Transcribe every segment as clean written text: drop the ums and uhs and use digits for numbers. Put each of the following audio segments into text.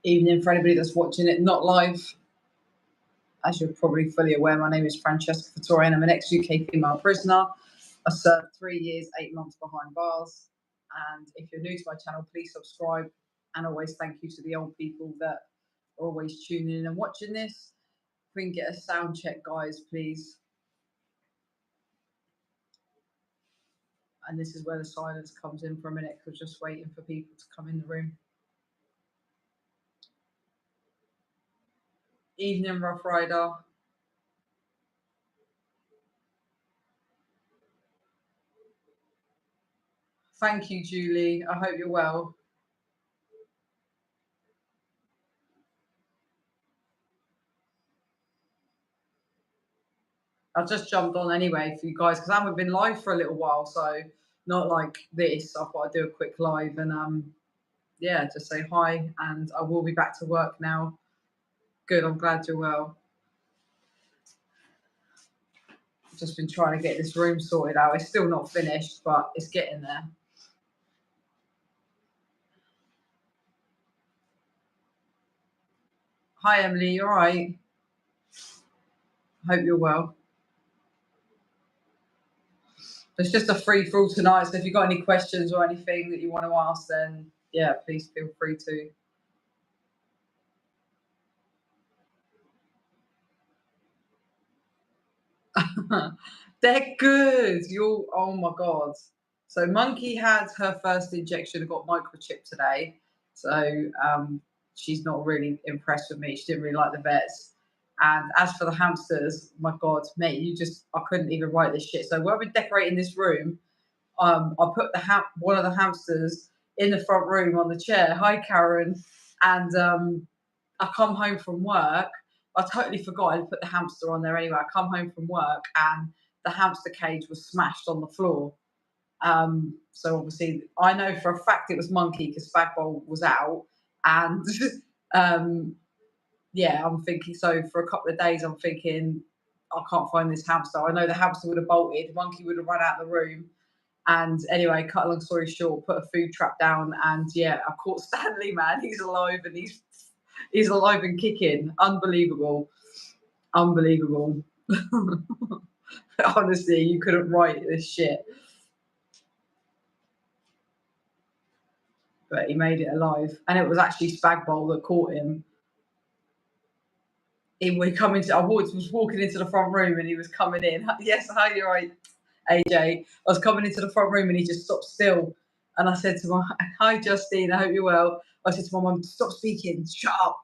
Evening for anybody that's watching it not live. As you're probably fully aware, my name is Francesca Fattore and I'm an ex-UK female prisoner. I served 3 years, 8 months behind bars. And if you're new to my channel, please subscribe. And always thank you to the old people that are always tuning in and watching this. If we can get a sound check, guys, please. And this is where the silence comes in for a minute, because we're just waiting for people to come in the room. Evening, Rough Rider. Thank you, Julie. I hope you're well. I just jumped on anyway for you guys because I haven't been live for a little while, so not like this. I thought I'd do a quick live and yeah, just say hi. And I will be back to work now. Good, I'm glad you're well. I've just been trying to get this room sorted out. It's still not finished, but it's getting there. Hi, Emily, you all right? Hope you're well. It's just a free-for-all tonight, so if you've got any questions or anything that you want to ask, then yeah, please feel free to. They're good. Oh my God. So Monkey had her first injection and got microchipped today. So she's not really impressed with me. She didn't really like the vets. And as for the hamsters, my God, mate, I couldn't even write this shit. So when we're decorating this room, I put one of the hamsters in the front room on the chair. Hi, Karen. And I come home from work. I totally forgot I put the hamster on there anyway. I come home from work and the hamster cage was smashed on the floor. So obviously I know for a fact it was Monkey because Spagbowl was out. And yeah, I'm thinking, so for a couple of days I'm thinking, I can't find this hamster. I know the hamster would have bolted, Monkey would have run out of the room. And anyway, cut a long story short, put a food trap down and yeah, I caught Stanley, man. He's alive and he's alive and kicking. Unbelievable. Unbelievable. Honestly, you couldn't write this shit. But he made it alive. And it was actually Spagbowl that caught him. I was walking into the front room and he was coming in. Yes, hi, you're right, AJ. I was coming into the front room and he just stopped still. And I said to him, hi, Justine, I hope you're well. I said to my mum, stop speaking, shut up.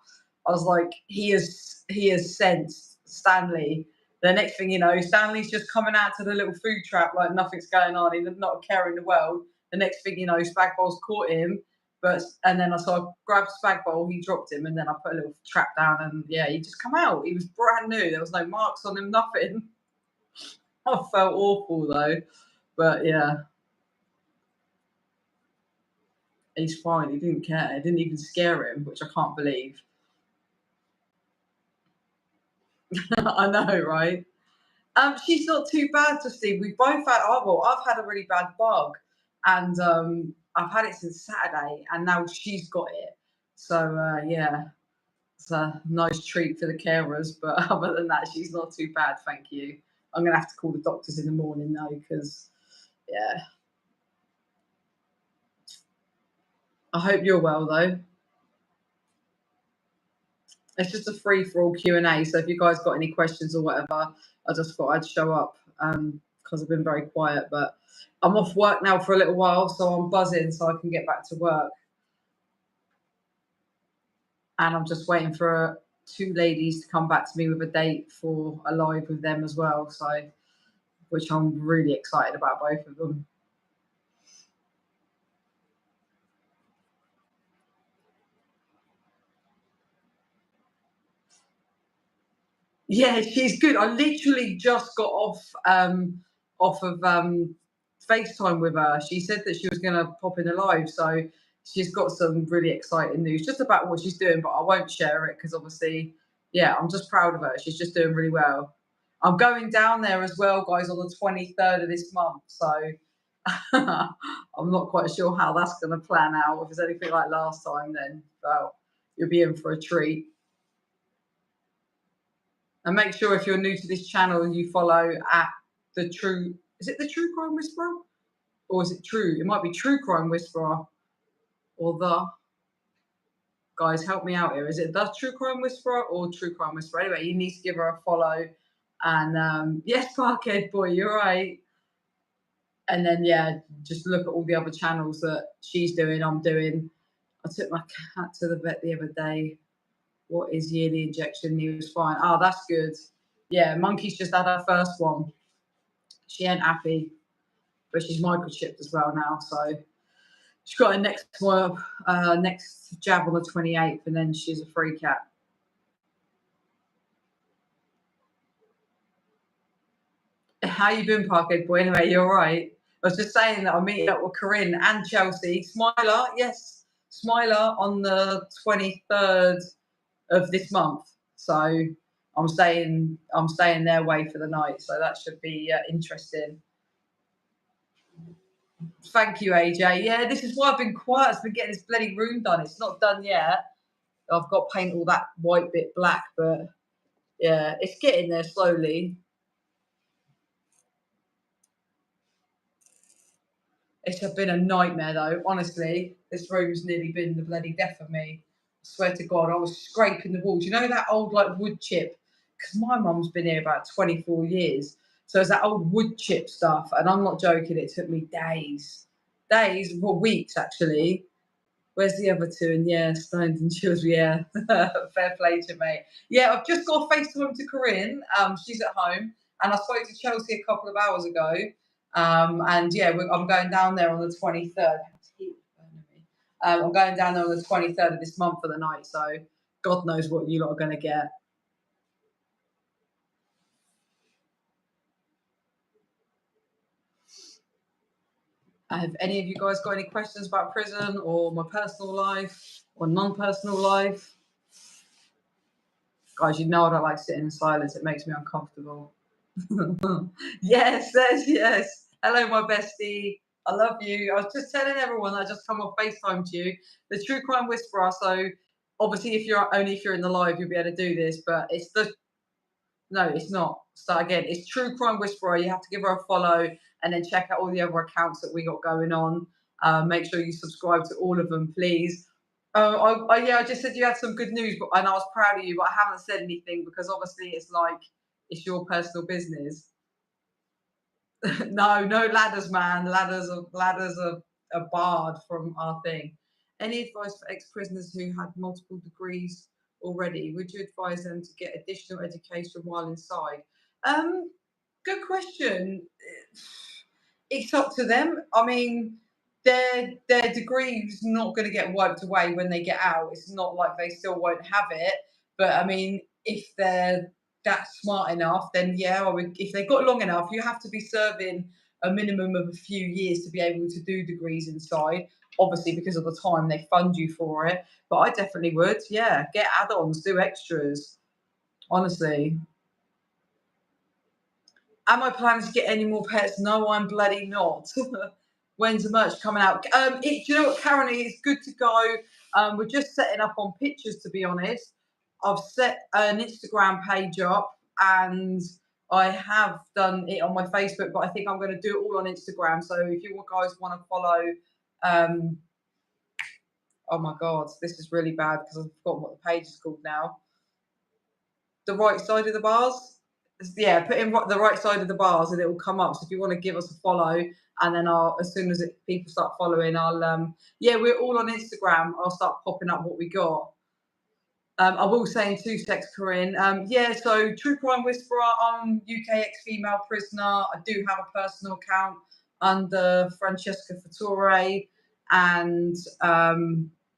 I was like, he has sensed Stanley. The next thing you know, Stanley's just coming out to the little food trap like nothing's going on. He's not a care in the world. The next thing you know, Spagbowl's caught him. And then I grabbed Spagbowl, he dropped him, and then I put a little trap down, and yeah, he just come out. He was brand new. There was no marks on him, nothing. I felt awful though, but yeah, he's fine. He didn't care. It didn't even scare him, which I can't believe. I know, right? She's not too bad, Justine. We both had. I've had a really bad bug, and I've had it since Saturday, and now she's got it. So yeah, it's a nice treat for the carers. But other than that, she's not too bad. Thank you. I'm gonna have to call the doctors in the morning though, because yeah. I hope you're well though. It's just a free-for-all Q&A. So if you guys got any questions or whatever, I just thought I'd show up because I've been very quiet. But I'm off work now for a little while, so I'm buzzing so I can get back to work. And I'm just waiting for 2 ladies to come back to me with a date for a live with them as well. So, which I'm really excited about, both of them. Yeah, she's good. I literally just got off of FaceTime with her. She said that she was going to pop in a live, so she's got some really exciting news just about what she's doing, but I won't share it because obviously, yeah, I'm just proud of her. She's just doing really well. I'm going down there as well, guys, on the 23rd of this month. So I'm not quite sure how that's going to plan out. If it's anything like last time, then well, you'll be in for a treat. And make sure if you're new to this channel, you follow at the True. Is it the True Crime Whisperer, or is it True? It might be True Crime Whisperer, or the guys. Help me out here. Is it the True Crime Whisperer or True Crime Whisperer? Anyway, you need to give her a follow. And yes, Parkhead boy, you're right. And then yeah, just look at all the other channels that she's doing. I'm doing. I took my cat to the vet the other day. What is yearly injection? He was fine. Oh, that's good. Yeah, Monkey's just had her first one. She ain't happy, but she's microchipped as well now. So she's got her next jab on the 28th, and then she's a free cat. How you been, Parkhead boy? Anyway, you're right. I was just saying that I'm meeting up with Corinne and Chelsea. Smiler, yes, Smiler on the 23rd of this month. So I'm staying their way for the night. So that should be interesting. Thank you, AJ. Yeah, this is why I've been quiet. I've been getting this bloody room done. It's not done yet. I've got to paint all that white bit black, but yeah, it's getting there slowly. It's been a nightmare though, honestly. This room's nearly been the bloody death of me. I swear to God, I was scraping the walls. You know that old like wood chip? Because my mum's been here about 24 years. So it's that old wood chip stuff. And I'm not joking, it took me days. Days, well, weeks actually. Where's the other two? And yeah, Stones and Chills, yeah. Fair play to me. Yeah, I've just got a FaceTime to Corinne. She's at home. And I spoke to Chelsea a couple of hours ago. And yeah, I'm going down there on the 23rd. I'm going down there on the 23rd of this month for the night. So God knows what you lot are going to get. Have any of you guys got any questions about prison or my personal life or non-personal life? Guys, you know I don't like sitting in silence. It makes me uncomfortable. Yes, yes. Hello, my bestie. I love you. I was just telling everyone I just come off FaceTime to you. The True Crime Whisperer. So obviously, if you're in the live, you'll be able to do this. But it's the no, it's not. So again, it's True Crime Whisperer. You have to give her a follow and then check out all the other accounts that we got going on. Make sure you subscribe to all of them, please. I just said you had some good news, and I was proud of you, but I haven't said anything because obviously it's like it's your personal business. No ladders, man. Ladders are barred from our thing. Any advice for ex-prisoners who had multiple degrees already? Would you advise them to get additional education while inside? Good question. It's up to them. I mean, their degree's not going to get wiped away when they get out. It's not like they still won't have it. But I mean, if they're that smart enough, then yeah, if they've got long enough, you have to be serving a minimum of a few years to be able to do degrees inside. Obviously, because of the time they fund you for it. But I definitely would, yeah, get add-ons, do extras. Honestly. Am I planning to get any more pets? No, I'm bloody not. When's the merch coming out? Do you know what, currently it's good to go. We're just setting up on pictures, to be honest. I've set an Instagram page up and I have done it on my Facebook, but I think I'm going to do it all on Instagram. So if you guys want to follow, oh my God, this is really bad because I've forgotten what the page is called now. The right side of the bars. Yeah, put in the right side of the bars and it will come up. So if you want to give us a follow, and then as soon as people start following, yeah, we're all on Instagram. I'll start popping up what we got. I will say in 2 secs, Corinne. Yeah, so True Crime Whisperer, I'm UK ex-female prisoner. I do have a personal account under Francesca Fattore, and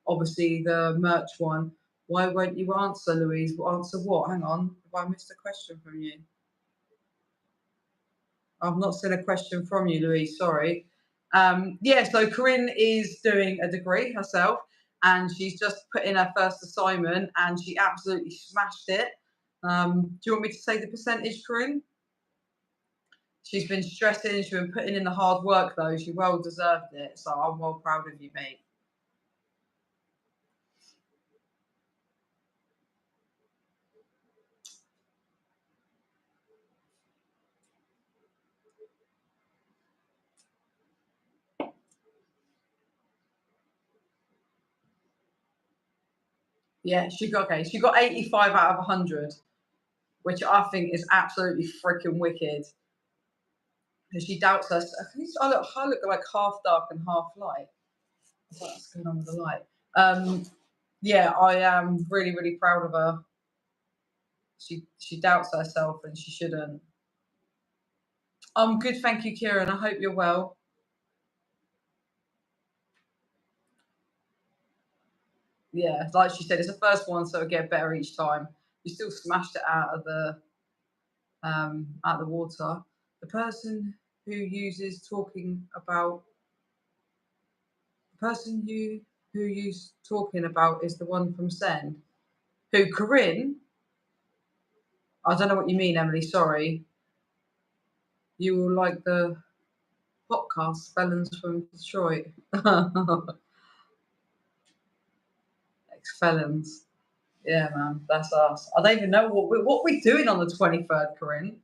obviously the merch one. Why won't you answer, Louise? Answer what? Hang on. Have I missed a question from you? I've not seen a question from you, Louise. Sorry. Yeah, so Corinne is doing a degree herself, and she's just put in her first assignment, and she absolutely smashed it. Do you want me to say the percentage, Corinne? She's been stressing, she's been putting in the hard work though. She well deserved it. So I'm well proud of you, mate. Yeah, she got 85 out of 100, which I think is absolutely freaking wicked. Because she doubts us. I look like half dark and half light. What's going on with the light? Yeah, I am really, really proud of her. She doubts herself and she shouldn't. I'm good, thank you, Kieran. I hope you're well. Yeah, like she said, it's the first one, so it'll get better each time. You still smashed it out of the water. The person who uses talking about the person who used talking about is the one from Send. Who, Corinne? I don't know what you mean, Emily. Sorry. You will like the podcast felons from Detroit. Ex-felons. Yeah, man, that's us. I don't even know what we're doing on the 23rd, Corinne.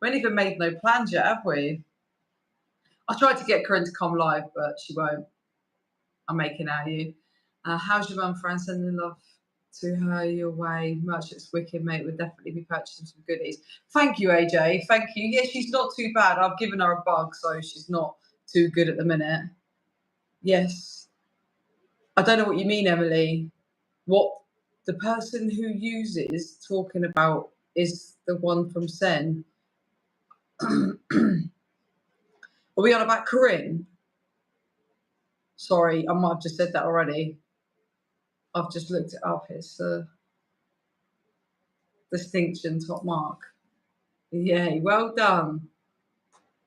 We ain't even made no plans yet, have we? I tried to get Corinne to come live, but she won't. I'm making out you. How's your mum, Fran? Sending love to her your way. Much it's wicked, mate. We'll definitely be purchasing some goodies. Thank you, AJ. Thank you. Yeah, she's not too bad. I've given her a bug, so she's not too good at the minute. Yes. I don't know what you mean, Emily. What the person who uses talking about is the one from Sen. Are we on about Corinne? Sorry, I might have just said that already. I've just looked it up. It's distinction top mark. Yay, well done.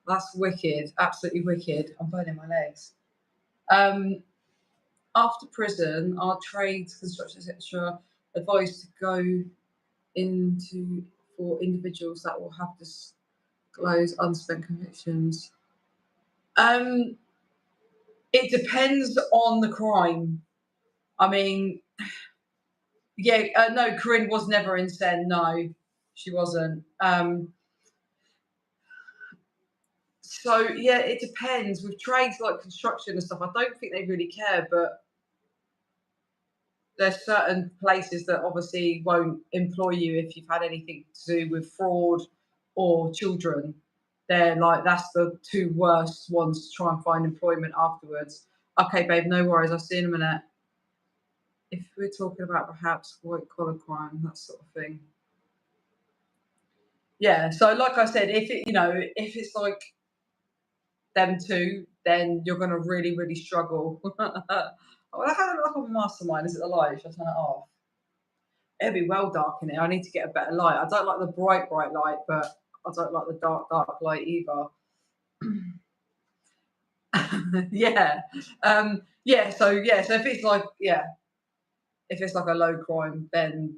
That's wicked, absolutely wicked. I'm burning my legs. After prison, are trades, construction, etc., advised to go into for individuals that will have disclosed unspent convictions? It depends on the crime. I mean, yeah, no, Corinne was never in Sen. No, she wasn't. So yeah, it depends. With trades like construction and stuff, I don't think they really care, but there's certain places that obviously won't employ you if you've had anything to do with fraud or children. They're like, that's the two worst ones to try and find employment afterwards. Okay, babe, no worries. I'll see you in a minute. If we're talking about perhaps white collar crime, that sort of thing. Yeah. So, like I said, if it's like them two, then you're going to really, really struggle. Well, I have it like a mastermind. Is it the light? Should I turn it off? It'll be well dark in here. I need to get a better light. I don't like the bright light, but I don't like the dark light either. Yeah. Yeah. So if it's like if it's like a low crime, then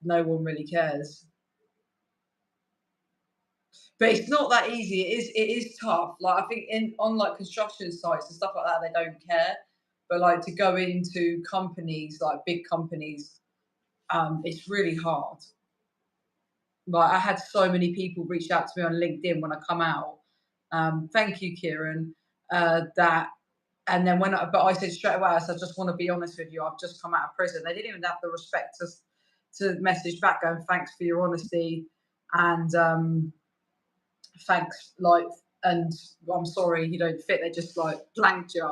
no one really cares. But it's not that easy. It is tough. Like I think on like construction sites and stuff like that, they don't care. But like to go into companies, like big companies, it's really hard. Like I had so many people reach out to me on LinkedIn when I come out. Thank you, Kieran. That and then but I said straight away, I said, I just want to be honest with you. I've just come out of prison. They didn't even have the respect to message back going, thanks for your honesty and thanks, like, and I'm sorry you don't fit. They just like blanked you.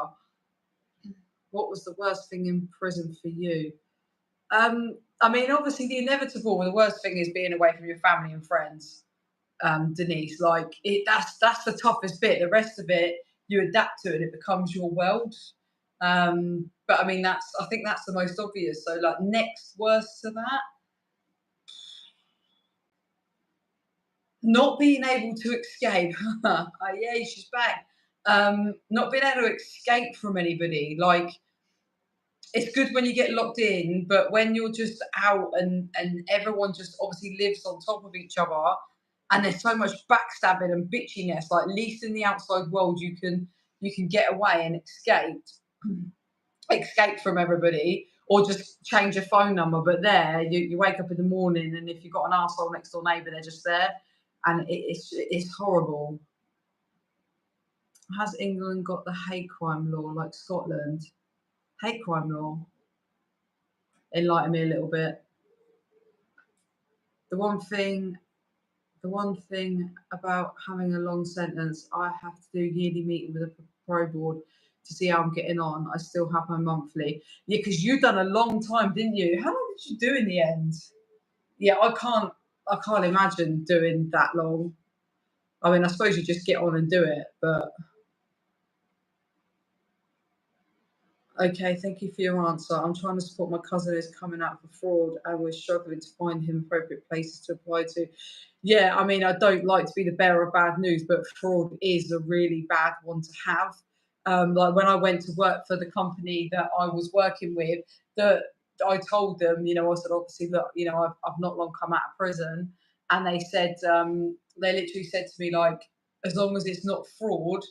What was the worst thing in prison for you? I mean, obviously the inevitable. The worst thing is being away from your family and friends. Denise, like that's the toughest bit. The rest of it, you adapt to it. It becomes your world. But I mean, I think that's the most obvious. So, like, next worst to that, not being able to escape. Oh, yay, she's back. Not being able to escape from anybody. Like, it's good when you get locked in, but when you're just out and everyone just obviously lives on top of each other and there's so much backstabbing and bitchiness. Like, at least in the outside world, you can get away and escape from everybody, or just change your phone number. But there, you wake up in the morning, and if you've got an arsehole next door neighbour, they're just there, and it's horrible. Has England got the hate crime law like Scotland? Hate crime law? Enlighten me a little bit. The one thing about having a long sentence, I have to do yearly meeting with a pro board to see how I'm getting on. I still have my monthly. Yeah, because you've done a long time, didn't you? How long did you do in the end? Yeah, I can't imagine doing that long. I mean, I suppose you just get on and do it, but okay, thank you for your answer. I'm trying to support my cousin who's coming out for fraud, and we're struggling to find him appropriate places to apply to. Yeah, I mean, I don't like to be the bearer of bad news, but fraud is a really bad one to have. Like, when I went to work for the company that I was working with, that I told them, I said, obviously, look, I've not long come out of prison, and they said, they literally said to me, like, as long as it's not fraud,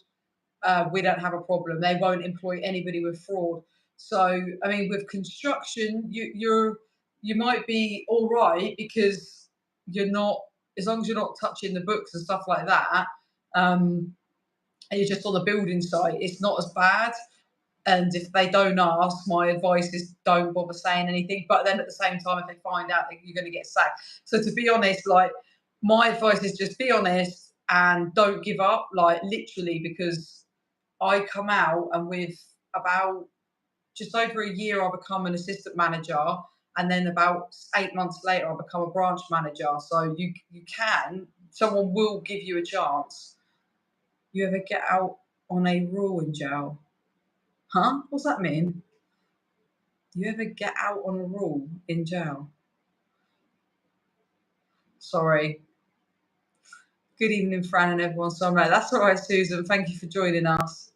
we don't have a problem. They won't employ anybody with fraud. So, I mean, with construction, you might be all right, because you're not, as long as you're not touching the books and stuff like that, and you're just on the building site, it's not as bad. And if they don't ask, my advice is don't bother saying anything. But then at the same time, if they find out, that you're going to get sacked. So, to be honest, like, my advice is just be honest and don't give up. Like, literally, because I come out, and with about just over a year, I become an assistant manager, and then about 8 months later, I become a branch manager. So someone will give you a chance. You ever get out on a rule in jail? Huh? What's that mean? You ever get out on a rule in jail? Sorry. Good evening, Fran and everyone. So I'm like, that's all right, Susan. Thank you for joining us.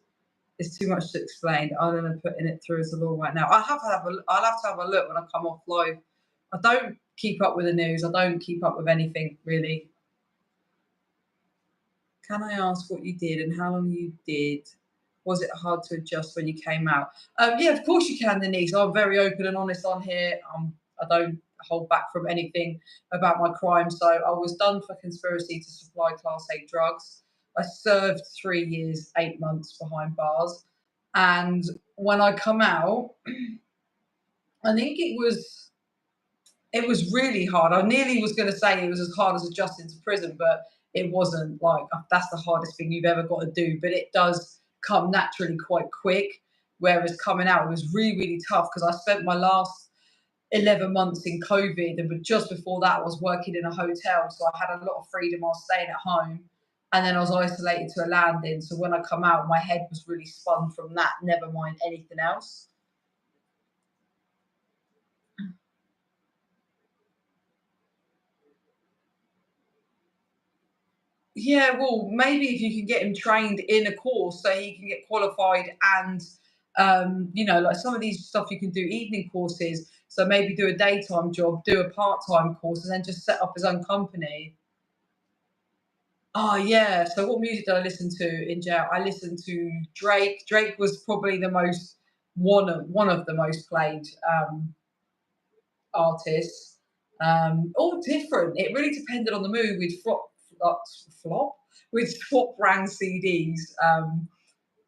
It's too much to explain. I'm going to putting it through as a law right now. I'll have to have a look when I come off live. I don't keep up with the news. I don't keep up with anything, really. Can I ask what you did and how long you did? Was it hard to adjust when you came out? Yeah, of course you can, Denise. I'm very open and honest on here. I don't hold back from anything about my crime. So I was done for conspiracy to supply Class 8 drugs. I served 3 years, 8 months behind bars. And when I come out, I think it was really hard. I nearly was going to say it was as hard as adjusting to prison, but it wasn't. Like, that's the hardest thing you've ever got to do, but it does come naturally quite quick. Whereas coming out, it was really, really tough, because I spent my last 11 months in COVID, and just before that, I was working in a hotel. So I had a lot of freedom. I was staying at home, and then I was isolated to a landing. So when I come out, my head was really spun from that, never mind anything else. Yeah, well, maybe if you can get him trained in a course so he can get qualified, and like some of these stuff you can do evening courses. So maybe do a daytime job, do a part-time course, and then just set up his own company. Oh yeah. So what music did I listen to in jail? I listened to Drake. Drake was probably the most one of the most played artists. All different. It really depended on the mood. We'd flop. We'd swap brand CDs,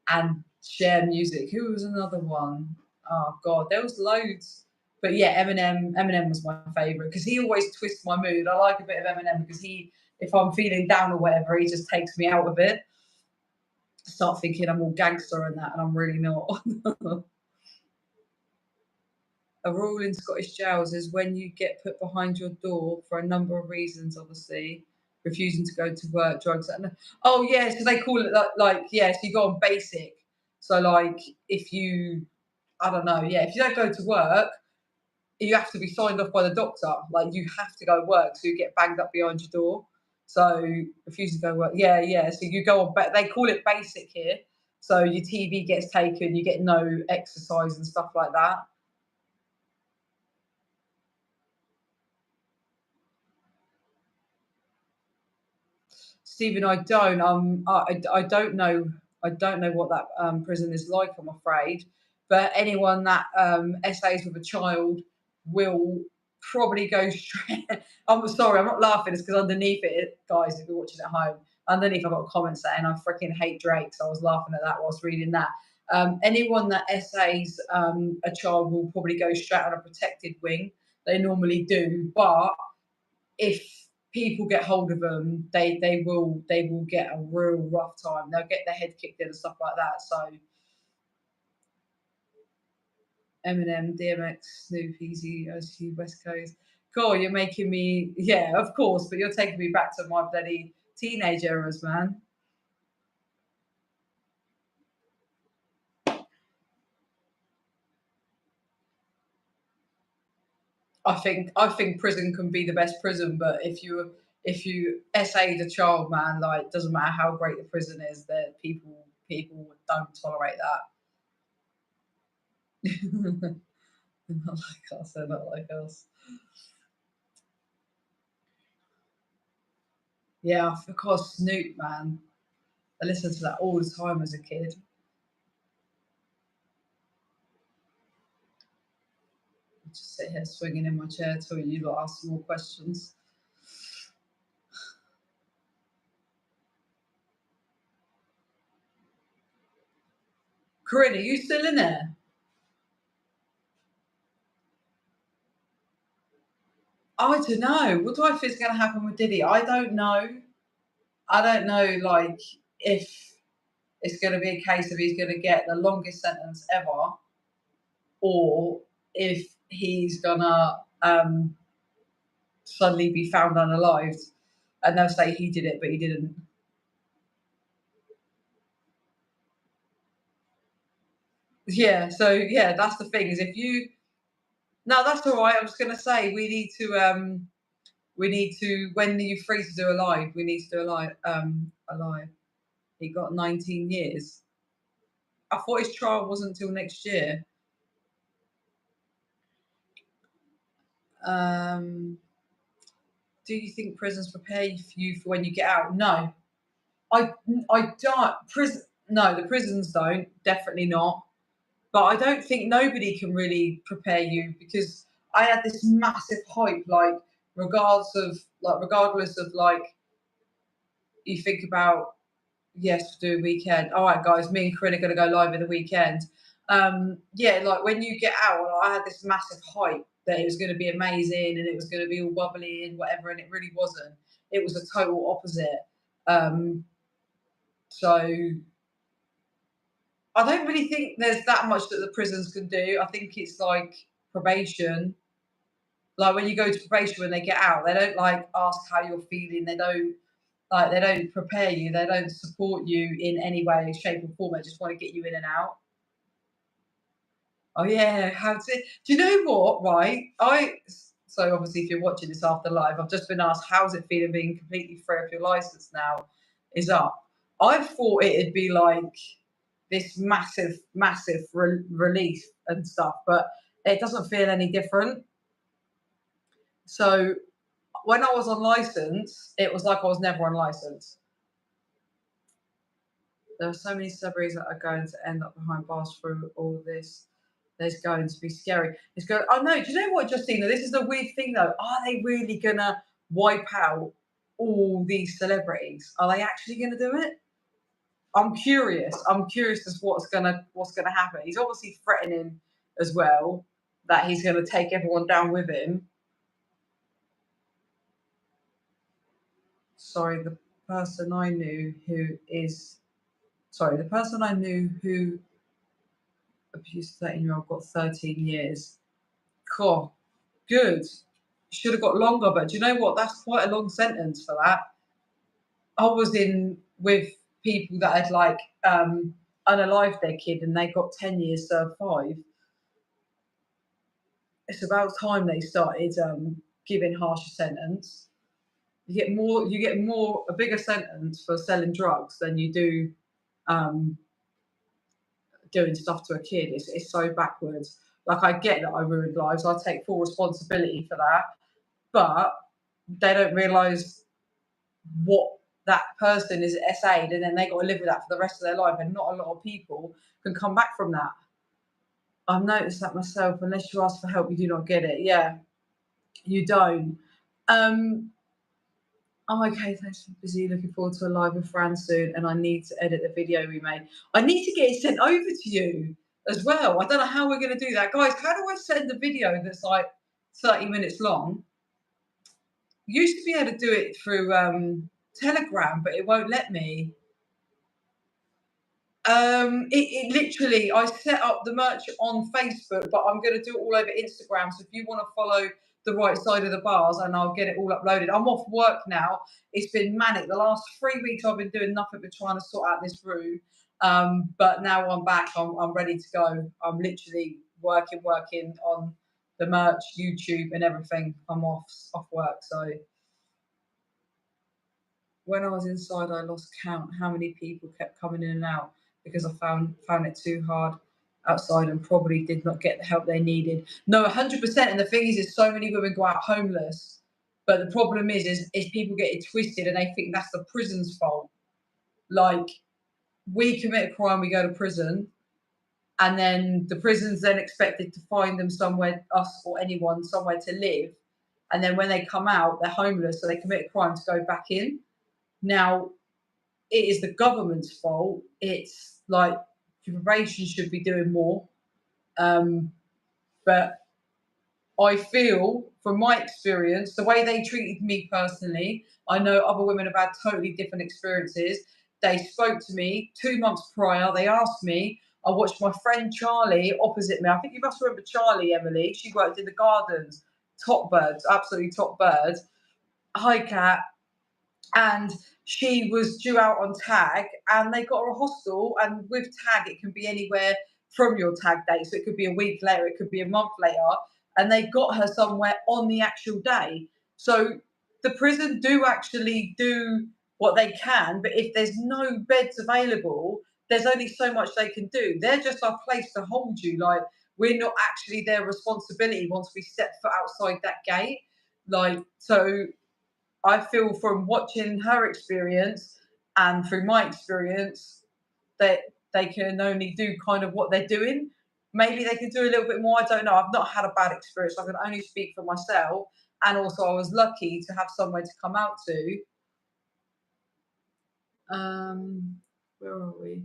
and share music. Who was another one? Oh God, there was loads. But yeah, Eminem. Eminem was my favorite, because he always twists my mood. I like a bit of Eminem, because if I'm feeling down or whatever, he just takes me out of it. Start thinking I'm all gangster and that, and I'm really not. A rule in Scottish jails is when you get put behind your door for a number of reasons, obviously, refusing to go to work, drugs. Oh yeah, so they call it like yeah, so you go on basic. So like, if you, I don't know, yeah, if you don't go to work, you have to be signed off by the doctor. Like, you have to go work, so you get banged up behind your door. So refusing to go work, yeah, yeah. So you go on, they call it basic here. So your TV gets taken, you get no exercise and stuff like that. Stephen, I don't. I don't know. I don't know what that prison is like. I'm afraid. But anyone that essays with a child will probably go straight. I'm sorry, I'm not laughing. It's because underneath it, guys, if you're watching at home, underneath I've got a comment saying I freaking hate Drake. So I was laughing at that whilst reading that. Anyone that essays a child will probably go straight on a protected wing. They normally do, but if people get hold of them, they will get a real rough time. They'll get their head kicked in and stuff like that. So Eminem, DMX, Snoop, Easy, OC, West Coast. God, you're making me, yeah, of course, but you're taking me back to my bloody teenage eras, man. I think prison can be the best prison, but if you essayed a child, man, like doesn't matter how great the prison is, that people don't tolerate that. Not like us, they're not like us. Yeah, of course, Snoop, man. I listened to that all the time as a kid. I just sit here swinging in my chair till you lot ask some more questions. Corinne, are you still in there? I don't know. What do I think is going to happen with Diddy? I don't know. I don't know, like, if it's going to be a case of he's going to get the longest sentence ever, or if he's going to suddenly be found unalived and they'll say he did it, but he didn't. Yeah, so yeah, that's the thing is if you no, that's all right. I was going to say we need to when are you free to do a live? We need to do a live. He got 19 years. I thought his trial wasn't until next year. Um, do you think prisons prepare you for when you get out? No, I I don't. Prison. No, the prisons don't. Definitely not. But I don't think nobody can really prepare you because I had this massive hype, like regardless of like you think about yes, do a weekend. All right, guys, me and Corinne are gonna go live in the weekend. Yeah, like when you get out, I had this massive hype that it was gonna be amazing and it was gonna be all bubbly and whatever, and it really wasn't. It was a total opposite. Um, so I don't really think there's that much that the prisons can do. I think it's like probation. Like when you go to probation when they get out, they don't like ask how you're feeling. They don't prepare you. They don't support you in any way, shape, or form. They just want to get you in and out. Oh yeah, how to? Do you know what? Right, so obviously if you're watching this after live, I've just been asked how's it feeling being completely free of your license now is up. I thought it'd be like this massive relief and stuff, but it doesn't feel any different. So when I was on license, it was like I was never on license. There are so many celebrities that are going to end up behind bars through all of this. There's going to be scary. It's going. Oh no! Do you know what, Justina? This is the weird thing though. Are they really gonna wipe out all these celebrities? Are they actually gonna do it? I'm curious. I'm curious as what's gonna happen. He's obviously threatening as well that he's gonna take everyone down with him. Sorry, the person I knew who is sorry, the person I knew who abused a 13-year-old got 13 years. Cool. Good. Should have got longer, but do you know what? That's quite a long sentence for that. I was in with people that had like unalived their kid and they got 10 years, served 5. It's about time they started giving harsher sentence. You get a bigger sentence for selling drugs than you do um, doing stuff to a kid. It's so backwards. Like I get that I ruined lives. I take full responsibility for that, but they don't realise what that person is SA'd and then they got to live with that for the rest of their life, and not a lot of people can come back from that. I've noticed that myself. Unless you ask for help, you do not get it. Yeah, you don't. I'm okay, thanks for busy. Looking forward to a live with Fran soon, and I need to edit the video we made. I need to get it sent over to you as well. I don't know how we're going to do that. Guys, how do I send a video that's like 30 minutes long? Used to be able to do it through Telegram, but it won't let me. It literally, I set up the merch on Facebook, but I'm going to do it all over Instagram. So if you want to follow the right side of the bars, and I'll get it all uploaded. I'm off work now. It's been manic. The last 3 weeks I've been doing nothing but trying to sort out this room. But now I'm back. I'm ready to go. I'm literally working on the merch, YouTube, and everything. I'm off work. So when I was inside, I lost count how many people kept coming in and out because I found it too hard outside and probably did not get the help they needed. No, 100%. And the thing is so many women go out homeless. But the problem is people get it twisted and they think that's the prison's fault. Like, we commit a crime, we go to prison, and then the prison's then expected to find them somewhere, us or anyone, somewhere to live. And then when they come out, they're homeless, so they commit a crime to go back in. Now, it is the government's fault. It's like probation should be doing more. But I feel, from my experience, the way they treated me personally, I know other women have had totally different experiences. They spoke to me 2 months prior. They asked me. I watched my friend Charlie opposite me. I think you must remember Charlie, Emily. She worked in the gardens. Top birds, absolutely top birds. Hi, Kat. And she was due out on tag, and they got her a hostel. And with tag, it can be anywhere from your tag date. So it could be a week later, it could be a month later. And they got her somewhere on the actual day. So the prison do actually do what they can, but if there's no beds available, there's only so much they can do. They're just our place to hold you. Like, we're not actually their responsibility once we step foot outside that gate. Like, so I feel from watching her experience and through my experience that they can only do kind of what they're doing. Maybe they can do a little bit more. I don't know. I've not had a bad experience. I can only speak for myself. And also, I was lucky to have somewhere to come out to. Where are we?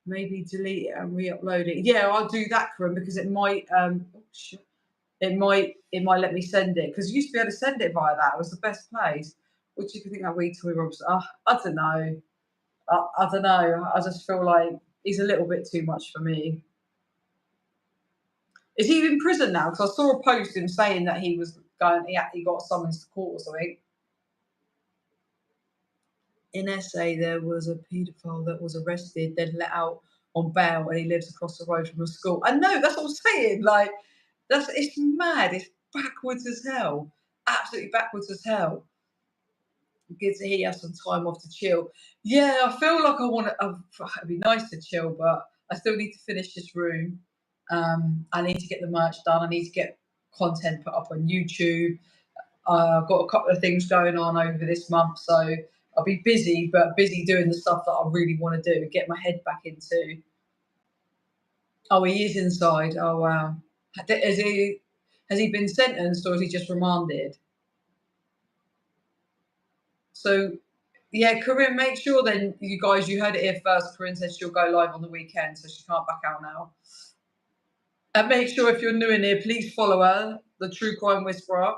Maybe delete it and re-upload it. Yeah, I'll do that, Corinne, because it might. It might let me send it, because you used to be able to send it via that. It was the best place. What do you think that we Toy Rob's? I don't know. I don't know. I just feel like he's a little bit too much for me. Is he in prison now? Because I saw a post him saying that he was going. He got summons to court or something. In SA, there was a paedophile that was arrested, then let out on bail, and he lives across the road from a school. I know, that's what I'm saying. Like, it's mad. It's backwards as hell. Absolutely backwards as hell. Good to hear you have some time off to chill. Yeah, I feel like I want to. It'd be nice to chill, but I still need to finish this room. I need to get the merch done. I need to get content put up on YouTube. I've got a couple of things going on over this month, so I'll be busy, but busy doing the stuff that I really want to do, get my head back into. Oh, he is inside. Oh, wow. Has he been sentenced, or is he just remanded? So, yeah, Corinne, make sure then, you guys, you heard it here first. Corinne says she'll go live on the weekend, so she can't back out now. And make sure, if you're new in here, please follow her, the True Crime Whisperer.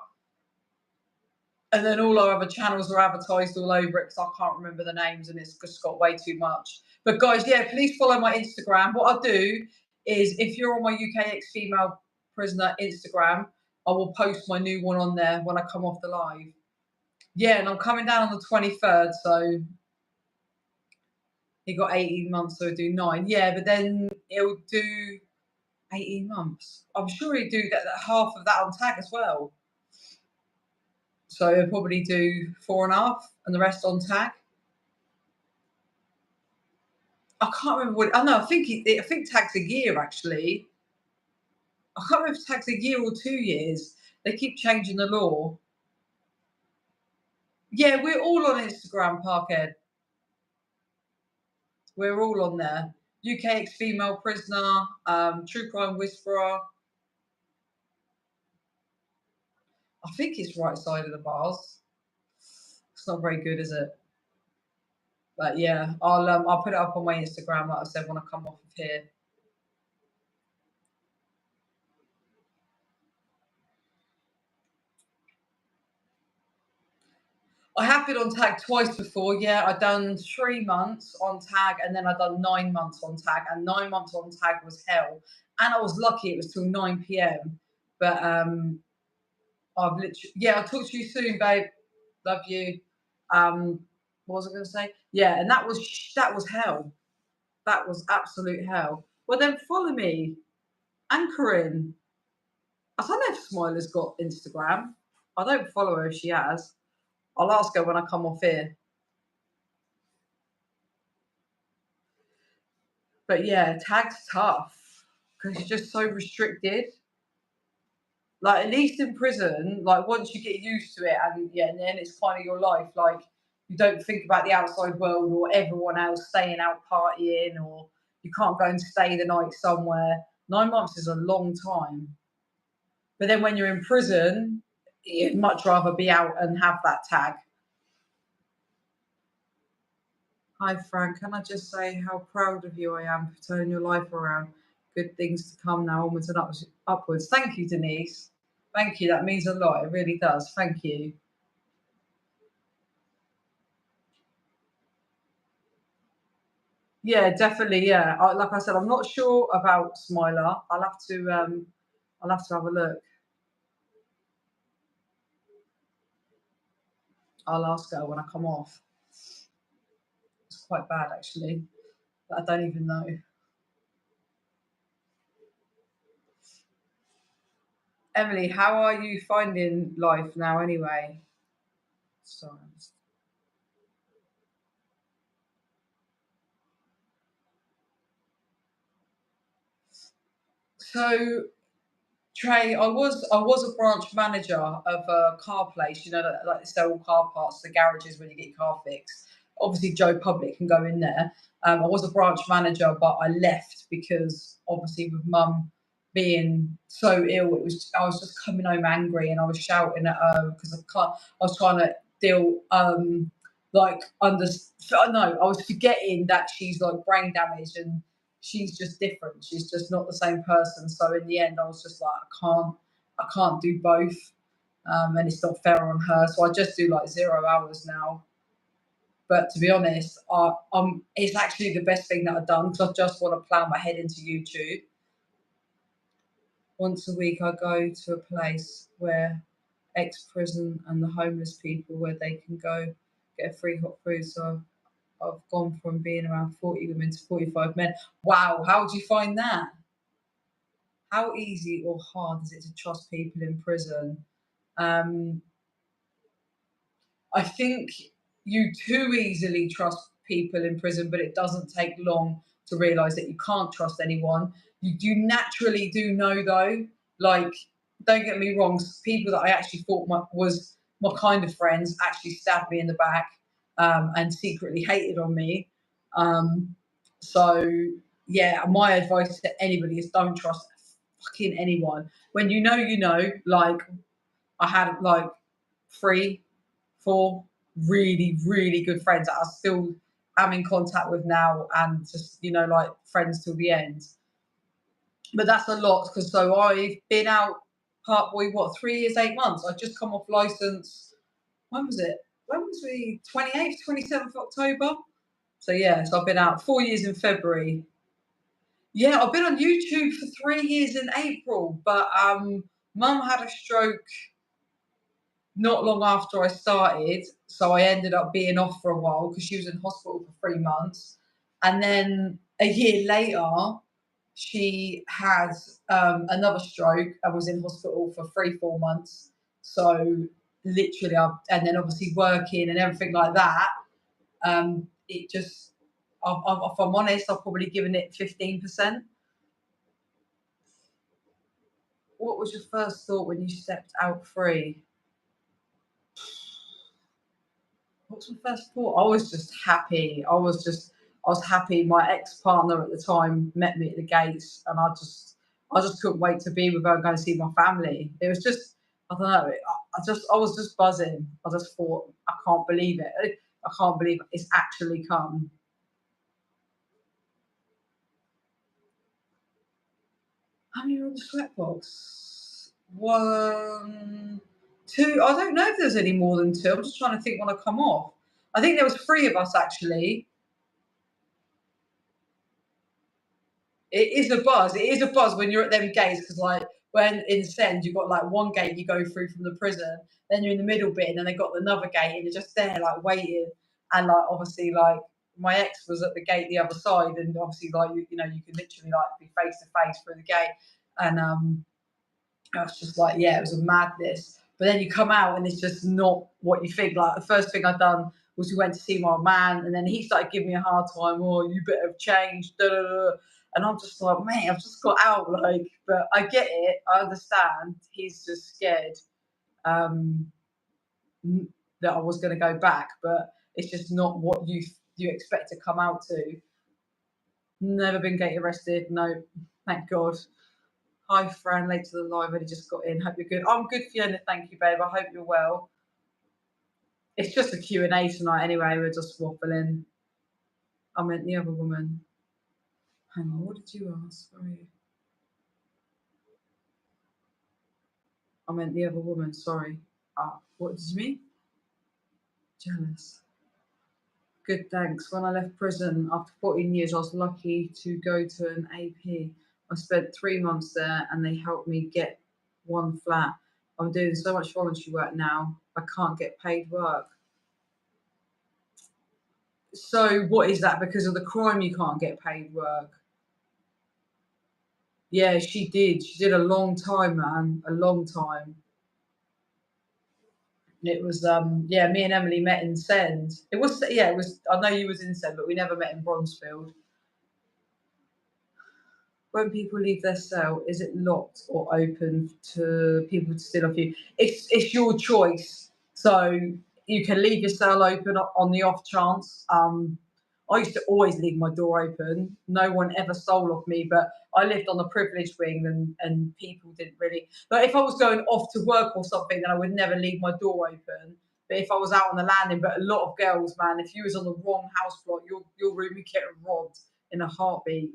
And then all our other channels are advertised all over it, because I can't remember the names and it's just got way too much. But guys, yeah, please follow my Instagram. What I'll do is, if you're on my UK ex-female prisoner Instagram, I will post my new one on there when I come off the live. Yeah, and I'm coming down on the 23rd, so he got 18 months, so he'll do 9. Yeah, but then he'll do 18 months. I'm sure he'll do that half of that on tag as well. So he'll probably do 4.5 and the rest on tag. I can't remember what. Oh no, I think tag's a year actually. I can't remember if tag's a year or 2 years. They keep changing the law. Yeah, we're all on Instagram, Parkhead. We're all on there. UK ex-female prisoner, true crime whisperer. I think it's right side of the bars. It's not very good, is it? But yeah, I'll put it up on my Instagram, like I said, when I come off of here. I have been on tag twice before. Yeah, I done 3 months on tag, and then I done 9 months on tag, and 9 months on tag was hell. And I was lucky; it was till 9 p.m. But I've literally, yeah. I'll talk to you soon, babe. Love you. What was I going to say? Yeah, and that was hell. That was absolute hell. Well, then follow me, anchoring. I don't know if Smiler's got Instagram. I don't follow her if she has. I'll ask her when I come off here. But yeah, tag's tough because it's just so restricted. Like at least in prison, like once you get used to it, and yeah, and then it's kind of your life. Like you don't think about the outside world or everyone else staying out partying, or you can't go and stay the night somewhere. 9 months is a long time. But then when you're in prison, you'd much rather be out and have that tag. Hi, Frank. Can I just say how proud of you I am for turning your life around? Good things to come now, onwards and upwards. Thank you, Denise. Thank you. That means a lot. It really does. Thank you. Yeah, definitely. Yeah, like I said, I'm not sure about Smiler. I'll have to have a look. I'll ask her when I come off. It's quite bad, actually. But I don't even know. Emily, how are you finding life now, anyway? Sorry. So Trey, I was a branch manager of a car place, you know, like they sell car parts, the garages when you get your car fixed. Obviously, Joe Public can go in there. I was a branch manager, but I left because obviously with mum being so ill, I was just coming home angry and I was shouting at her because I was trying to deal like under no, I was forgetting that she's like brain damaged and she's just different. She's just not the same person. So in the end, I was just like, I can't do both, and it's not fair on her. So I just do like 0 hours now. But to be honest, it's actually the best thing that I've done because I just want to plow my head into YouTube. Once a week, I go to a place where ex-prison and the homeless people where they can go get a free hot food. So I've gone from being around 40 women to 45 men. Wow, how would you find that? How easy or hard is it to trust people in prison? Um, I think you too easily trust people in prison, but it doesn't take long to realize that you can't trust anyone. You naturally do know, though. Like, don't get me wrong, people that I actually thought was my kind of friends actually stabbed me in the back and secretly hated on me. Um, so, yeah, my advice to anybody is don't trust fucking anyone. When you know, like, I had like 3, 4 really, really good friends that I still am in contact with now and just, like friends till the end. But that's a lot because so I've been out part boy, what, 3 years, 8 months. I just come off license. When was it? When was we 28th, 27th October? So yeah, so I've been out 4 years in February. Yeah, I've been on YouTube for 3 years in April, but mum had a stroke not long after I started, so I ended up being off for a while because she was in hospital for 3 months. And then a year later, she had another stroke and was in hospital for 3, 4 months. So literally, and then obviously working and everything like that. It just, if I'm honest, I've probably given it 15%. What was your first thought when you stepped out free? was my first thought? I was just happy. I was happy. My ex-partner at the time met me at the gates, and I just couldn't wait to be with her and go and see my family. It was just, I don't know. I was just buzzing. I just thought, I can't believe it. I can't believe it's actually come. How many are on the sweatbox? One, two. I don't know if there's any more than two. I'm just trying to think when I come off. I think there was three of us actually. It is a buzz. It is a buzz when you're at them gates because, like, when in Send you've got like one gate you go through from the prison, then you're in the middle bit, and then they got another gate, and you're just there like waiting. And like obviously, like my ex was at the gate the other side, and obviously, like you know, you can literally like be face to face through the gate, and I was just like, yeah, it was a madness. But then you come out and it's just not what you think. Like the first thing I'd done was we went to see my man, and then he started giving me a hard time. Oh, you better have changed. Da, da, da. And I'm just like, mate, I've just got out. Like, but I get it. I understand. He's just scared um, that I was going to go back, but it's just not what you expect to come out to. Never been gate arrested. No, thank God. Hi, Fran, late to the live, only just got in. Hope you're good. I'm good, Fiona. Thank you, babe. I hope you're well. It's just a Q&A tonight anyway. We're just waffling. I meant the other woman. Hang on, what did you ask? Sorry. I meant the other woman, sorry. What did you mean? Jealous. Good, thanks. When I left prison after 14 years, I was lucky to go to an AP. I spent 3 months there and they helped me get one flat. I'm doing so much voluntary work now. I can't get paid work. So what is that? Because of the crime you can't get paid work? Yeah, she did. She did a long time, man. A long time. It was yeah, me and Emily met in Send. It was I know you was in Send, but we never met in Bronzefield. When people leave their cell, is it locked or open to people to steal off you? It's your choice. So you can leave your cell open on the off chance. I used to always leave my door open. No one ever stole off me, but I lived on the privileged wing and people didn't really. But if I was going off to work or something, then I would never leave my door open. But if I was out on the landing, but a lot of girls, man, if you was on the wrong house block, your room would get robbed in a heartbeat.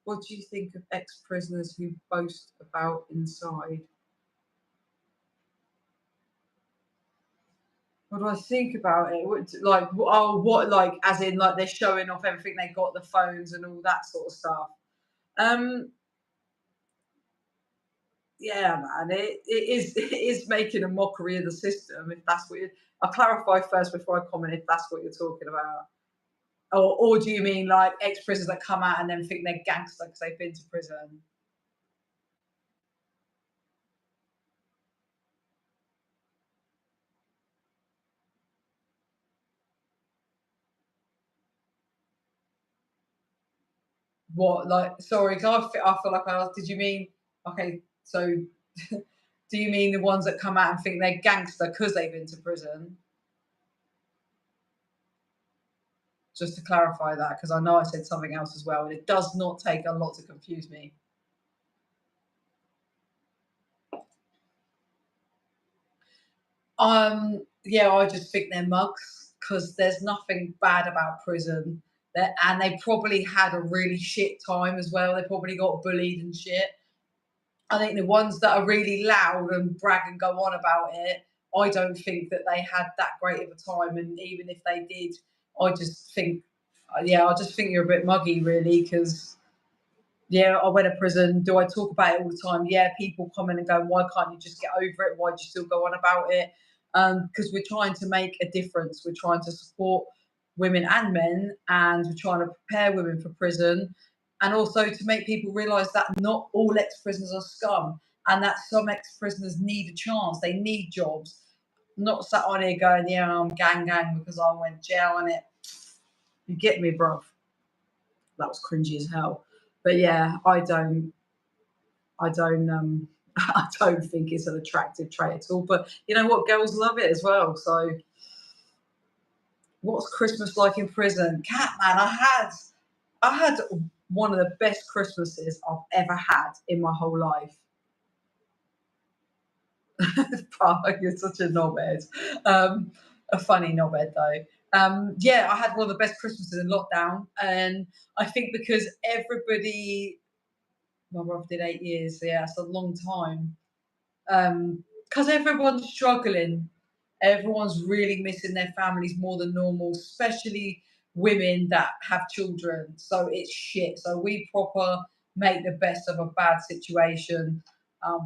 What do you think of ex-prisoners who boast about inside? What do I think about it? Like, oh, what, like, as in, like, they're showing off everything they got, the phones and all that sort of stuff. Um, yeah, man, it is making a mockery of the system. If that's what I'll clarify first before I comment if that's what you're talking about. Or do you mean like ex-prisoners that come out and then think they're gangster because they've been to prison? What, like, sorry, 'cause I feel like I asked, did you mean, okay, so do you mean the ones that come out and think they're gangster because they've been to prison? Just to clarify that, because I know I said something else as well, and it does not take a lot to confuse me. Yeah, I just think they're mugs because there's nothing bad about prison. And they probably had a really shit time as well. They probably got bullied and shit. I think the ones that are really loud and brag and go on about it, I don't think that they had that great of a time. And even if they did, I just think, yeah, I just think you're a bit muggy, really, because yeah, I went to prison. Do I talk about it all the time? Yeah, people comment and go, why can't you just get over it? Why do you still go on about it? Because we're trying to make a difference. We're trying to support women and men, and we're trying to prepare women for prison, and also to make people realise that not all ex-prisoners are scum, and that some ex-prisoners need a chance. They need jobs. Not sat on here going, yeah, I'm gang because I went jail and it. You get me, bruv. That was cringy as hell. But yeah, I don't I don't think it's an attractive trait at all. But you know what, girls love it as well. So What's Christmas like in prison? Catman, I had one of the best Christmases I've ever had in my whole life. You're such a knobhead. A funny knobhead though. Yeah, I had one of the best Christmases in lockdown, and I think because everybody, my brother did 8 years, so yeah, it's a long time. Because everyone's struggling, everyone's really missing their families more than normal, especially women that have children. So it's shit. So we proper make the best of a bad situation.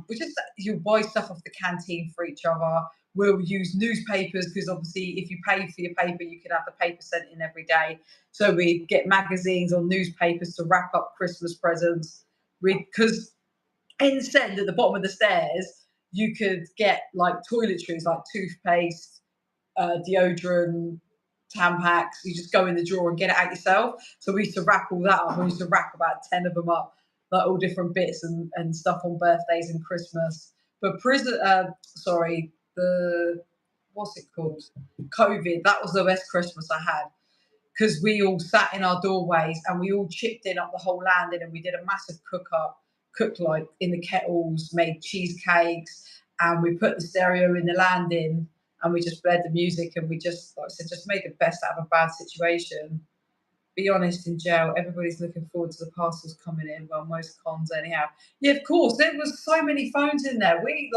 We just you buy stuff off the canteen for each other. We'll use newspapers because obviously, if you pay for your paper, you can have the paper sent in every day. So we get magazines or newspapers to wrap up Christmas presents. Because in Send at the bottom of the stairs, you could get like toiletries, like toothpaste, deodorant, Tampax. You just go in the drawer and get it out yourself. So we used to wrap all that up. We used to wrap about 10 of them up, like all different bits and stuff on birthdays and Christmas. But what's it called? COVID. That was the best Christmas I had because we all sat in our doorways and we all chipped in up the whole landing and we did a massive cooked like in the kettles, made cheesecakes, and we put the stereo in the landing and we just played the music and we just, like I said, just made the best out of a bad situation. Be honest, in jail, everybody's looking forward to the parcels coming in. Well, most cons anyhow. Yeah, of course, there was so many phones in there. We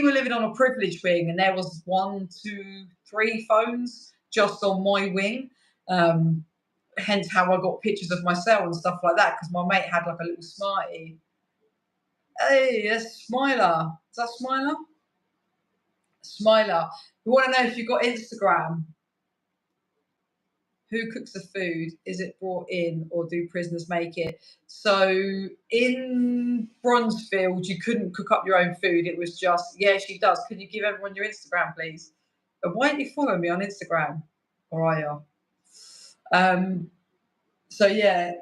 were living on a privileged wing, and there was 1, 2, 3 phones just on my wing. Hence how I got pictures of myself and stuff like that, because my mate had like a little smartie. Hey, that's Smiler. Is that Smiler? Smiler. We want to know if you've got Instagram. Who cooks the food? Is it brought in or do prisoners make it? So in Bronzefield, you couldn't cook up your own food. It was just, yeah, she does. Can you give everyone your Instagram, please? But why don't you follow me on Instagram? Or are you? So yeah,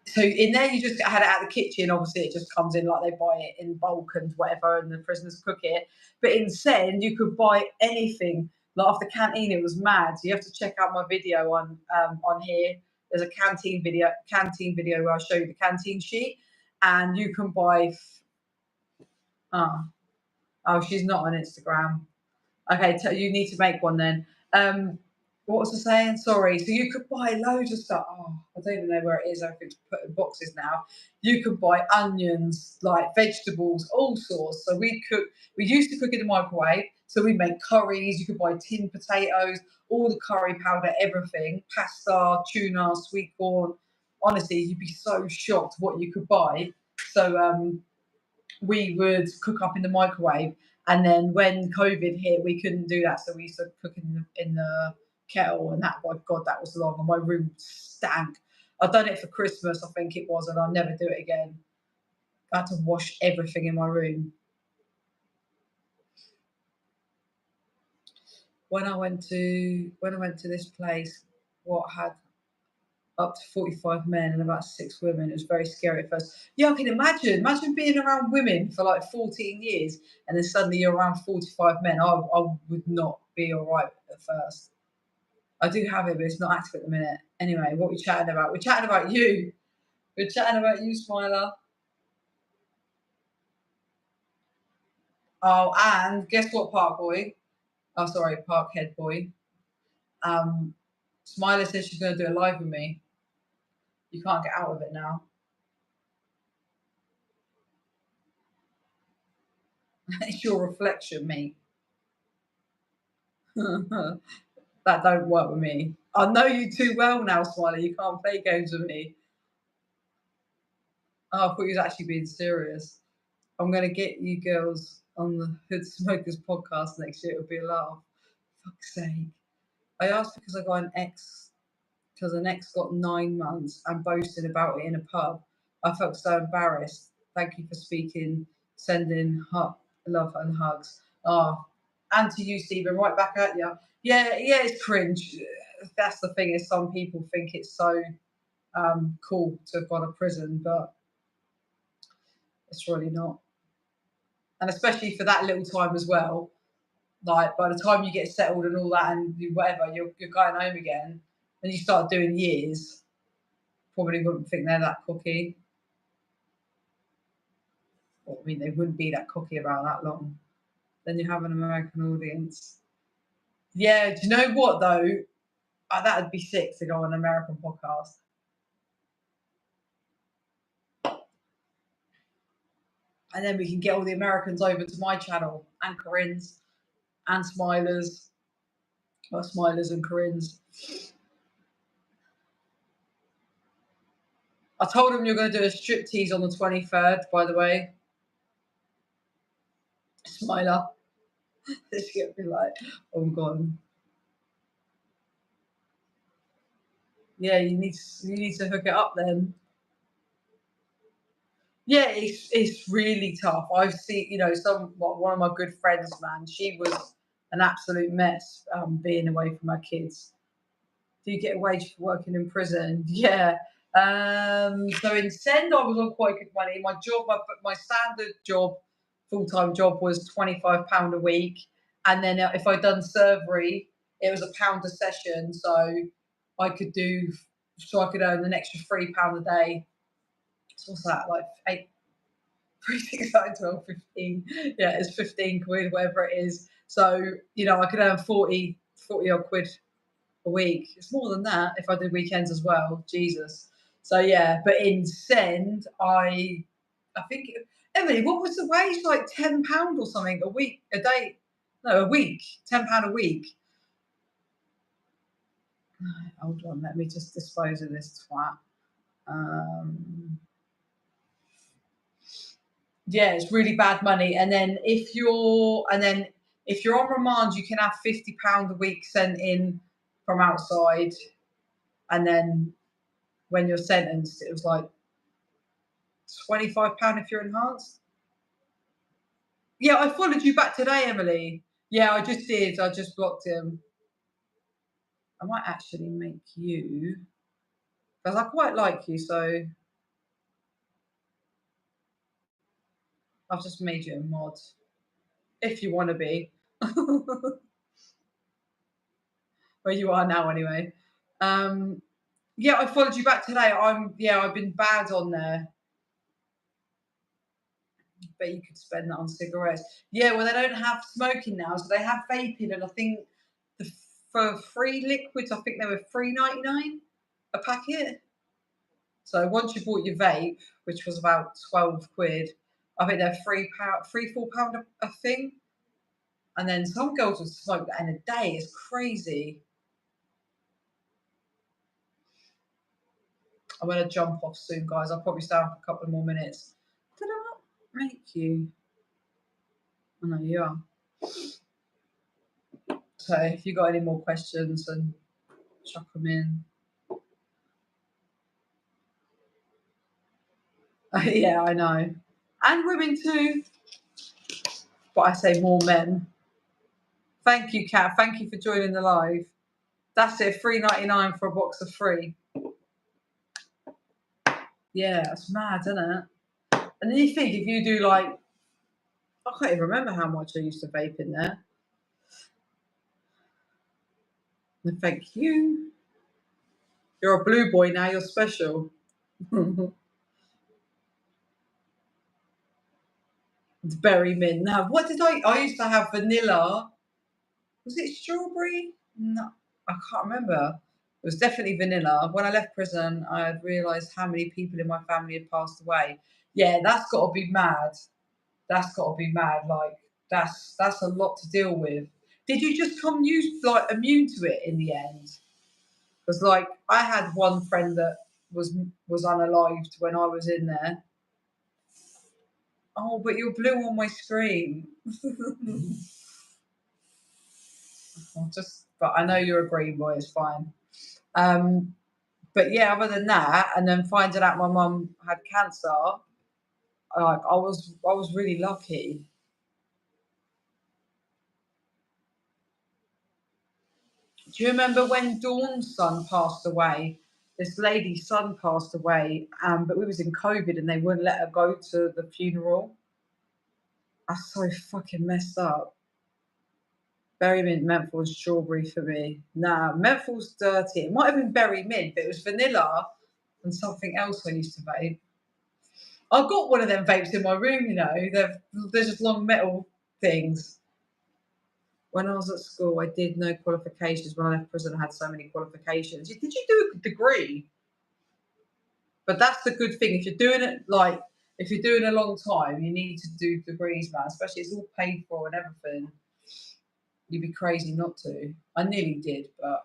so in there you just had it out of the kitchen. Obviously, it just comes in like they buy it in bulk and whatever, and the prisoners cook it. But in Sen, you could buy anything. Like off the canteen, it was mad. So you have to check out my video on here. There's a canteen video where I show you the canteen sheet, and you can buy. Oh, she's not on Instagram. Okay, you need to make one then. What was I saying? Sorry. So you could buy loads of stuff. Oh, I don't even know where it is. I think it's put in boxes now. You could buy onions, like vegetables, all sorts. So we used to cook in the microwave. So we make curries. You could buy tinned potatoes, all the curry powder, everything, pasta, tuna, sweet corn. Honestly, you'd be so shocked what you could buy. So we would cook up in the microwave, and then when COVID hit, we couldn't do that, so we used to cook in the kettle, and that, my God, that was long, and my room stank. I've done it for Christmas, I think it was, and I'll never do it again. I had to wash everything in my room. When I went to this place, what had up to 45 men and about 6 women. It was very scary at first. Yeah, I can imagine. Imagine being around women for like 14 years and then suddenly you're around 45 men. I would not be all right at first. I do have it, but it's not active at the minute. Anyway, what are we chatting about? We're chatting about you. We're chatting about you, Smiler. Oh, and guess what, Park Boy? Oh, sorry, Parkhead Boy. Smiler says she's going to do a live with me. You can't get out of it now. It's your reflection, mate. That don't work with me. I know you too well now, Smiley. You can't play games with me. Oh, I thought you was actually being serious. I'm going to get you girls on the Hood Smokers podcast next year. It'll be a laugh. Fuck's sake. I asked because I got an ex, because an ex got 9 months and boasted about it in a pub. I felt so embarrassed. Thank you for speaking, sending love and hugs. Oh, and to you, Stephen, right back at you. Yeah, it's cringe. That's the thing, is some people think it's so cool to have gone to prison, but it's really not. And especially for that little time as well. like by the time you get settled and all that and whatever, you're going home again, and you start doing years, probably wouldn't think they're that cocky. Well, I mean, they wouldn't be that cocky about that long. Then you have an American audience. Yeah, do you know what though? That would be sick to go on an American podcast. And then we can get all the Americans over to my channel and Corinne's and Smilers. Well, Smilers and Corinne's. I told him you're going to do a striptease on the 23rd, by the way. Smiler. This going to be like, oh, God. Yeah, you need to hook it up then. Yeah, it's really tough. I've seen, one of my good friends, man, she was an absolute mess being away from her kids. Do you get a wage for working in prison? Yeah. So in Send, I was on quite good money. My job, my standard job, full-time job was £25 a week. And then if I'd done servery, it was £1 a session. So I could earn an extra £3 a day. So what's that, like 8, 3, 6, 9, 12, 15. Yeah, it's 15 quid, whatever it is. So, I could earn 40 odd quid a week. It's more than that if I did weekends as well. Jesus. So yeah, but in Send, I think Emily, what was the wage? Like £10 or something a week, a day? No, a week. £10 a week. Hold on, let me just dispose of this twat. Yeah, it's really bad money. And then if you're on remand, you can have £50 a week sent in from outside, and then when you're sentenced, it was like £25 if you're enhanced. Yeah, I followed you back today, Emily. Yeah, I just did. I just blocked him. I might actually make you, because I quite like you, so I've just made you a mod. If you want to be. Where you are now, anyway. Yeah, I followed you back today. I've been bad on there. Bet you could spend that on cigarettes. Yeah, well, they don't have smoking now, so they have vaping, and I think for free liquids, I think they were $3.99 a packet. So once you bought your vape, which was about 12 quid, I think they're £4 a thing. And then some girls would smoke that in a day. It's crazy. I'm going to jump off soon, guys. I'll probably stay for a couple of more minutes. Did I not make you? I know you are. So if you got any more questions, then chuck them in. Yeah, I know. And women too. But I say more men. Thank you, Kat. Thank you for joining the live. That's it, $3.99 for a box of free. Yeah, that's mad, isn't it? And then you think if you do I can't even remember how much I used to vape in there. And thank you. You're a blue boy now, you're special. It's berry mint. Now, what did I used to have vanilla. Was it strawberry? No, I can't remember. It was definitely vanilla. When I left prison, I had realised how many people in my family had passed away. Yeah, that's got to be mad. That's got to be mad. Like that's a lot to deal with. Did you just come immune to it in the end? Because I had one friend that was unalived when I was in there. Oh, but you're blue on my screen. But I know you're a green boy. It's fine. But yeah, other than that, and then finding out my mum had cancer, I was really lucky. Do you remember when Dawn's son passed away? This lady's son passed away, but we was in COVID and they wouldn't let her go to the funeral. That's so fucking messed up. Berry mint, menthol, and strawberry for me. Nah, menthol's dirty. It might have been berry mint, but it was vanilla and something else I used to vape. I've got one of them vapes in my room, you know. They're just long metal things. When I was at school, I did no qualifications. When I left prison, I had so many qualifications. Did you do a degree? But that's the good thing. If you're doing it like if you're doing a long time, you need to do degrees, man. Especially it's all paid for and everything. You'd be crazy not to. I nearly did, but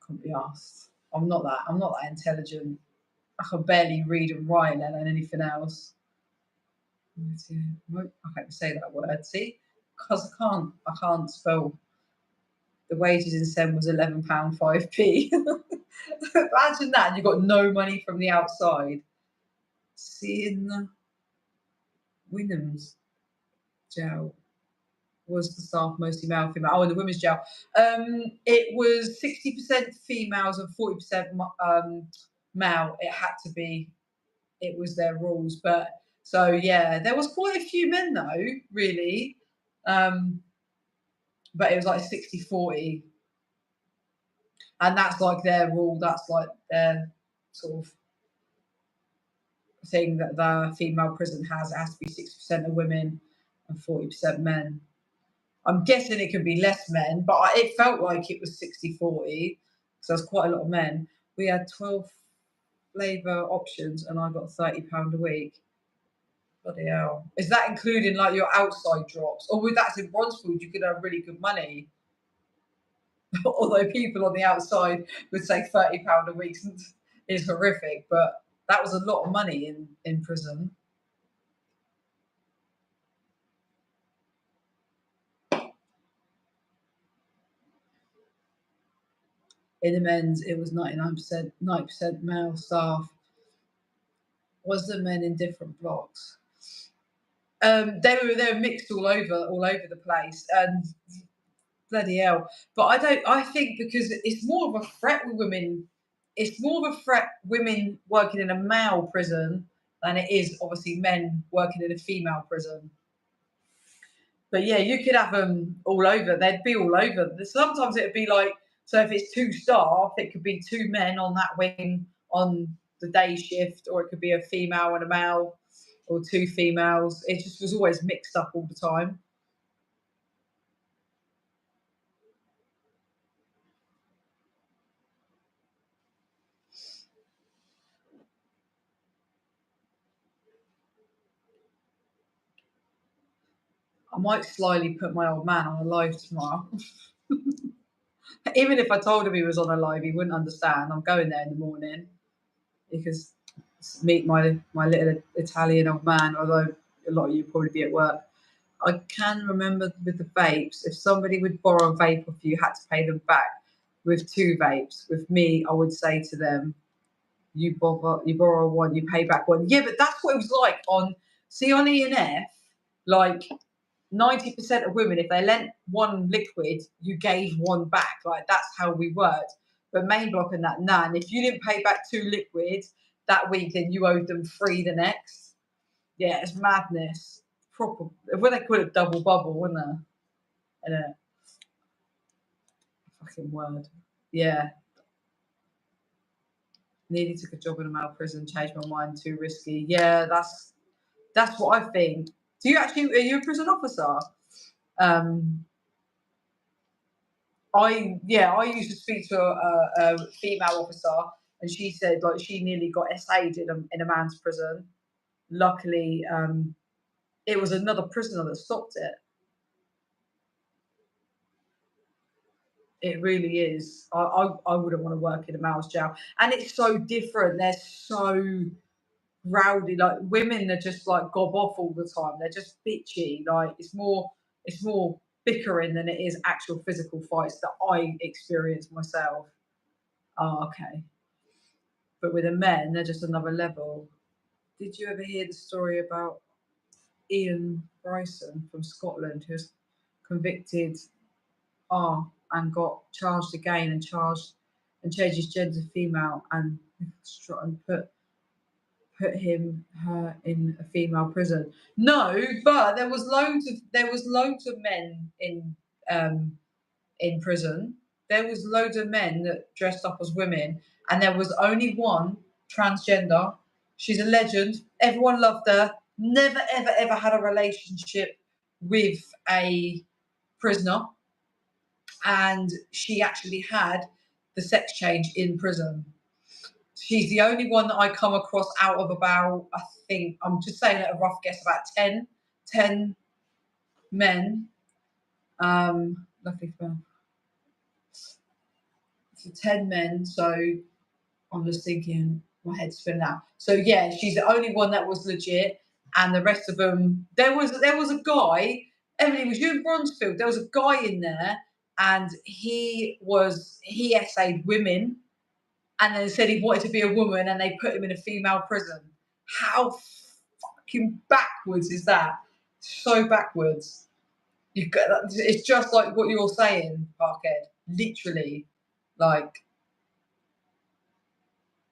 couldn't be asked. I'm not that. I'm not that intelligent. I can barely read and write, let alone anything else. I can't say that word. See, because I can't spell. The wages in Sen was £11.5p. Imagine that. And you got no money from the outside. Seeing Wynnham's jail was the staff mostly male, female. Oh, in the women's jail. It was 60% females and 40% male. It had to be. It was their rules. But so yeah, there was quite a few men though, really. But it was like 60-40. And that's like their rule. That's like their sort of thing that the female prison has. It has to be 60% of women and 40% men. I'm guessing it could be less men, but it felt like it was 60-40 because there was quite a lot of men. We had 12 flavour options and I got £30 a week. Bloody hell. Is that including like your outside drops? Or with that's in Bronzefield, you could have really good money. Although people on the outside would say £30 a week is horrific, but that was a lot of money in prison. In the men's, it was 99%, 90% male staff. Was the men in different blocks? They were mixed all over the place, and bloody hell. But I think because it's more of a threat with women. It's more of a threat women working in a male prison than it is obviously men working in a female prison. But yeah, you could have them all over. They'd be all over. Sometimes it'd be like, so if it's two staff, it could be two men on that wing on the day shift, or it could be a female and a male, or two females. It just was always mixed up all the time. I might slyly put my old man on a live tomorrow. Even if I told him he was on a live, he wouldn't understand. I'm going there in the morning because meet my little Italian old man, although a lot of you probably be at work. I can remember with the vapes, if somebody would borrow a vape off you, you had to pay them back. With two vapes, with me, I would say to them, you borrow one, you pay back one. Yeah, but that's what it was like on E&F, like 90% of women, if they lent one liquid, you gave one back. Like that's how we worked. But main block and that, nah. And if you didn't pay back two liquids that week, then you owed them three the next. Yeah, it's madness. Proper. When they call it double bubble, wouldn't they? And a fucking word. Yeah. Nearly took a job in a male prison, changed my mind, too risky. Yeah, that's what I think. Are you a prison officer? I used to speak to a female officer, and she said like she nearly got SA'd in a man's prison. Luckily, it was another prisoner that stopped it. It really is. I wouldn't want to work in a male's jail, and it's so different. They're so rowdy. Like women are just like gob off all the time. They're just bitchy. Like it's more bickering than it is actual physical fights that I experience myself. Oh, okay. But with the men, they're just another level. Did you ever hear the story about Ian Bryson from Scotland, who's convicted and got charged again and changed his gender to female and put put her in a female prison. No, but there was loads of men in prison. There was loads of men that dressed up as women, and there was only one transgender. She's a legend. Everyone loved her. Never, ever, ever had a relationship with a prisoner, and she actually had the sex change in prison. She's the only one that I come across out of about, I think, I'm just saying at a rough guess, about 10 men. Luckily for 10 men. So I'm just thinking, my head's spinning out. So yeah, she's the only one that was legit, and the rest of them. There was a guy. Emily, was you in Bronzefield? There was a guy in there, and he essayed women, and then said he wanted to be a woman, and they put him in a female prison. How fucking backwards is that? So backwards. It's just like what you're saying, Parkhead. Literally, like,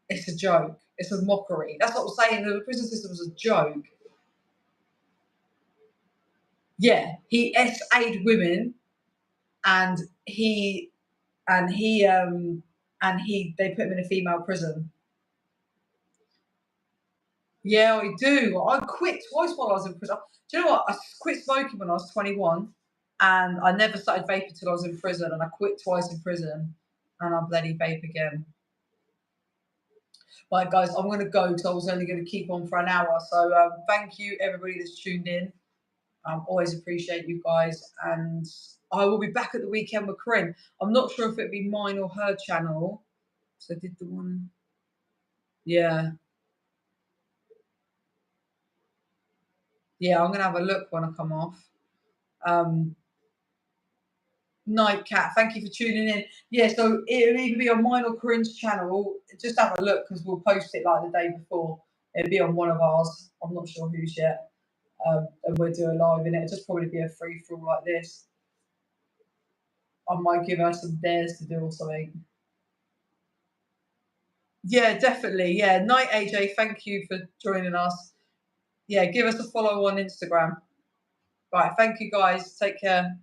it's a joke. It's a mockery. That's what I'm saying. The prison system was a joke. Yeah, he SA'd women, and they put him in a female prison. Yeah, I do. I quit twice while I was in prison. Do you know what? I quit smoking when I was 21, and I never started vaping until I was in prison, and I quit twice in prison, and I bloody vape again. Right, guys, I'm going to go because I was only going to keep on for an hour. So thank you, everybody that's tuned in. Always appreciate you guys, and I will be back at the weekend with Corinne. I'm not sure if it'd be mine or her channel. So I did the one. Yeah. Yeah, I'm going to have a look when I come off. Nightcat, thank you for tuning in. Yeah, so it'll either be on mine or Corinne's channel. Just have a look because we'll post it like the day before. It'll be on one of ours. I'm not sure whose yet. And we'll do a live in it. It'll just probably be a free for all like this. I might give her some dares to do or something. Yeah, definitely. Yeah, Night AJ, thank you for joining us. Yeah, give us a follow on Instagram. Right, thank you guys. Take care.